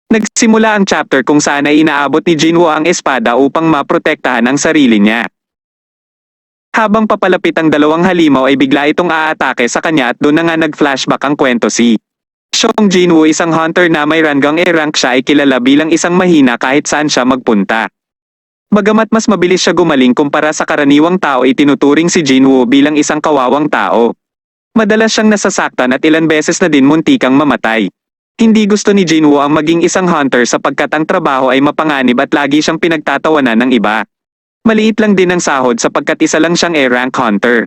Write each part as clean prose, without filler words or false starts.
Nagsimula ang chapter kung saan ay inaabot ni Jinwoo ang espada upang maprotektahan ang sarili niya. Habang papalapit ang dalawang halimaw ay bigla itong aatake sa kanya at doon na nga nag-flashback ang kwento si Song Jinwoo, isang hunter na may ranggang rank siya, ay kilala bilang isang mahina kahit saan siya magpunta. Bagamat mas mabilis siya gumaling kumpara sa karaniwang tao, itinuturing si Jinwoo bilang isang kawawang tao. Madalas siyang nasasaktan at ilan beses na din muntikang mamatay. Hindi gusto ni Jinwoo ang maging isang hunter sapagkat ang trabaho ay mapanganib at lagi siyang pinagtatawanan ng iba. Maliit lang din ang sahod sapagkat isa lang siyang A-rank hunter.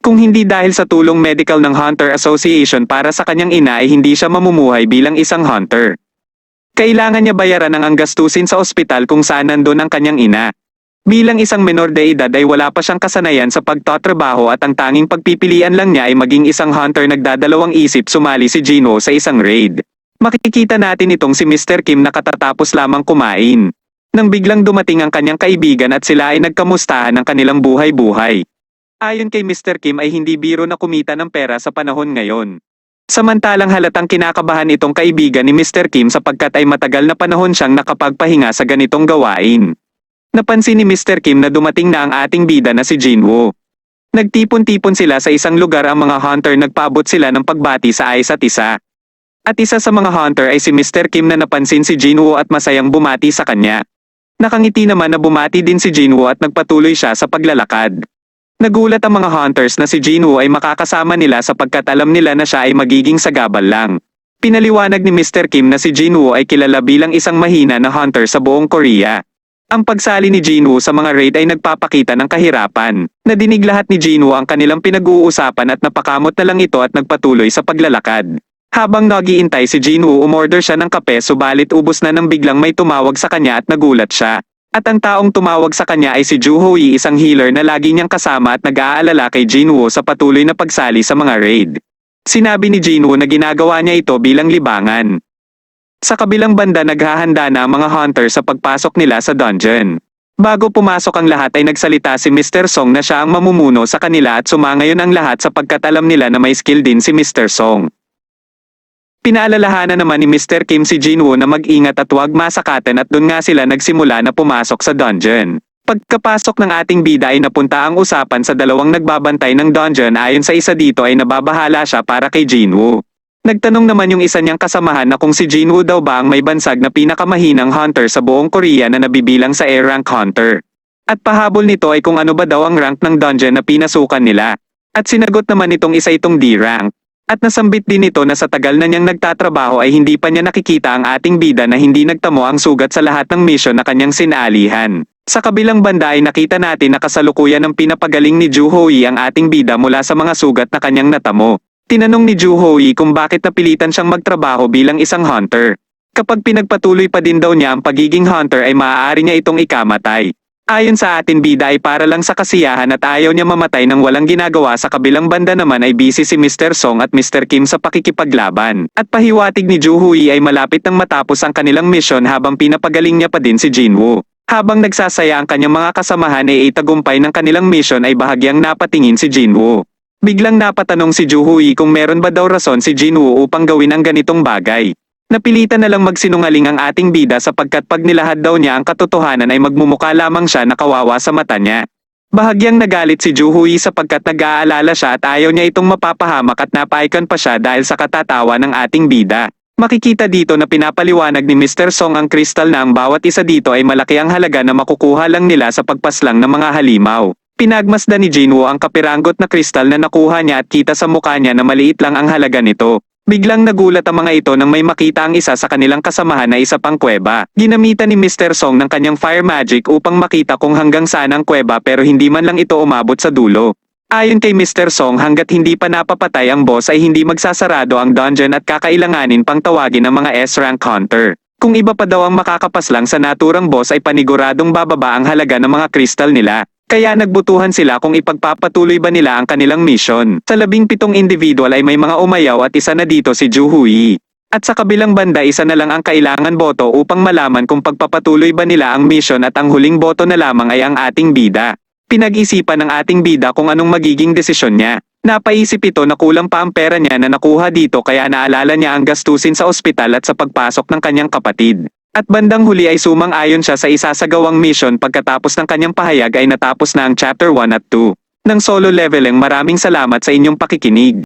Kung hindi dahil sa tulong medical ng Hunter Association para sa kanyang ina ay hindi siya mamumuhay bilang isang hunter. Kailangan niya bayaran ang gastusin sa ospital kung saan nandun ang kanyang ina. Bilang isang menor de edad ay wala pa siyang kasanayan sa pagtatrabaho at ang tanging pagpipilian lang niya ay maging isang hunter. Nagdadalawang isip sumali si Jinwoo sa isang raid. Makikita natin itong si Mr. Kim na katatapos lamang kumain. Nang biglang dumating ang kanyang kaibigan at sila ay nagkamustahan ng kanilang buhay-buhay. Ayon kay Mr. Kim ay hindi biro na kumita ng pera sa panahon ngayon. Samantalang halatang kinakabahan itong kaibigan ni Mr. Kim sapagkat ay matagal na panahon siyang nakapagpahinga sa ganitong gawain. Napansin ni Mr. Kim na dumating na ang ating bida na si Jinwoo. Nagtipon-tipon sila sa isang lugar, ang mga hunter nagpaabot sila ng pagbati sa isa't isa. At isa sa mga hunter ay si Mr. Kim na napansin si Jinwoo at masayang bumati sa kanya. Nakangiti naman na bumati din si Jinwoo at nagpatuloy siya sa paglalakad. Nagulat ang mga hunters na si Jinwoo ay makakasama nila sapagkat alam nila na siya ay magiging sagabal lang. Pinaliwanag ni Mr. Kim na si Jinwoo ay kilala bilang isang mahina na hunter sa buong Korea. Ang pagsali ni Jinwoo sa mga raid ay nagpapakita ng kahirapan. Nadinig lahat ni Jinwoo ang kanilang pinag-uusapan at napakamot na lang ito at nagpatuloy sa paglalakad. Habang nagiintay si Jinwoo, umorder siya ng kape subalit ubos na nang biglang may tumawag sa kanya at nagulat siya. At ang taong tumawag sa kanya ay si Ju Hoi, isang healer na lagi niyang kasama at nag-aalala kay Jinwoo sa patuloy na pagsali sa mga raid. Sinabi ni Jinwoo na ginagawa niya ito bilang libangan. Sa kabilang banda, naghahanda na ang mga hunter sa pagpasok nila sa dungeon. Bago pumasok ang lahat ay nagsalita si Mr. Song na siya ang mamumuno sa kanila at sumangayon ang lahat sapagkat alam nila na may skill din si Mr. Song. Pinaalalahanan naman ni Mr. Kim si Jinwoo na mag-ingat at huwag masakatan at doon nga sila nagsimula na pumasok sa dungeon. Pagkapasok ng ating bida ay napunta ang usapan sa dalawang nagbabantay ng dungeon. Ayon sa isa dito ay nababahala siya para kay Jinwoo. Nagtanong naman yung isa niyang kasamahan na kung si Jinwoo daw ba ang may bansag na pinakamahinang hunter sa buong Korea na nabibilang sa A-rank hunter. At pahabol nito ay kung ano ba daw ang rank ng dungeon na pinasukan nila. At sinagot naman itong isa itong D-rank. At nasambit din ito na sa tagal na niyang nagtatrabaho ay hindi pa niya nakikita ang ating bida na hindi nagtamo ang sugat sa lahat ng mission na kanyang sinalihan. Sa kabilang banda ay nakita natin na kasalukuyan ng pinapagaling ni Ju Hoi ang ating bida mula sa mga sugat na kanyang natamo. Tinanong ni Ju Hoi kung bakit napilitan siyang magtrabaho bilang isang hunter. Kapag pinagpatuloy pa din daw niya ang pagiging hunter ay maaari niya itong ikamatay. Ayon sa atin bida ay para lang sa kasiyahan at ayaw niya mamatay nang walang ginagawa. Sa kabilang banda naman ay busy si Mr. Song at Mr. Kim sa pakikipaglaban. At pahiwatig ni Ju Hoi ay malapit nang matapos ang kanilang mission habang pinapagaling niya pa din si Jinwoo. Habang nagsasaya ang kanyang mga kasamahan ay itagumpay ng kanilang mission ay bahagyang napatingin si Jinwoo. Biglang napatanong si Ju Hoi kung meron ba daw rason si Jinwoo upang gawin ang ganitong bagay. Napilitan na lang magsinungaling ang ating bida sapagkat pag nilahad daw niya ang katotohanan ay magmumukha lamang siya na kawawa sa mata niya. Bahagyang nagalit si Ju Hoi sapagkat nag-aalala siya at ayaw niya itong mapapahamak at napaikon pa siya dahil sa katatawa ng ating bida. Makikita dito na pinapaliwanag ni Mr. Song ang kristal na ang bawat isa dito ay malaki ang halaga na makukuha lang nila sa pagpaslang ng mga halimaw. Pinagmasdan ni Jinwoo ang kapiranggot na kristal na nakuha niya at kita sa mukha niya na maliit lang ang halaga nito. Biglang nagulat ang mga ito nang may makita ang isa sa kanilang kasamahan na isa pang kuweba. Ginamitan ni Mr. Song ng kanyang fire magic upang makita kung hanggang saan ang kuweba pero hindi man lang ito umabot sa dulo. Ayon kay Mr. Song, hanggat hindi pa napapatay ang boss ay hindi magsasarado ang dungeon at kakailanganin pang tawagin ang mga S-rank hunter. Kung iba pa daw ang makakapaslang sa naturang boss ay paniguradong bababa ang halaga ng mga kristal nila. Kaya nagbutuhan sila kung ipagpapatuloy ba nila ang kanilang mission. Sa 17 individual ay may mga umayaw at isa na dito si Ju Hoi. At sa kabilang banda isa na lang ang kailangan boto upang malaman kung pagpapatuloy ba nila ang mission at ang huling boto na lamang ay ang ating bida. Pinag-isipan ng ating bida kung anong magiging desisyon niya. Napaisip ito na kulang pa ang pera niya na nakuha dito kaya naalala niya ang gastusin sa ospital at sa pagpasok ng kanyang kapatid. At bandang huli ay sumang-ayon siya sa isasagawang mission pagkatapos ng kanyang pahayag ay natapos na ang Chapter 1 at 2. Ng Solo Leveling. Maraming salamat sa inyong pakikinig.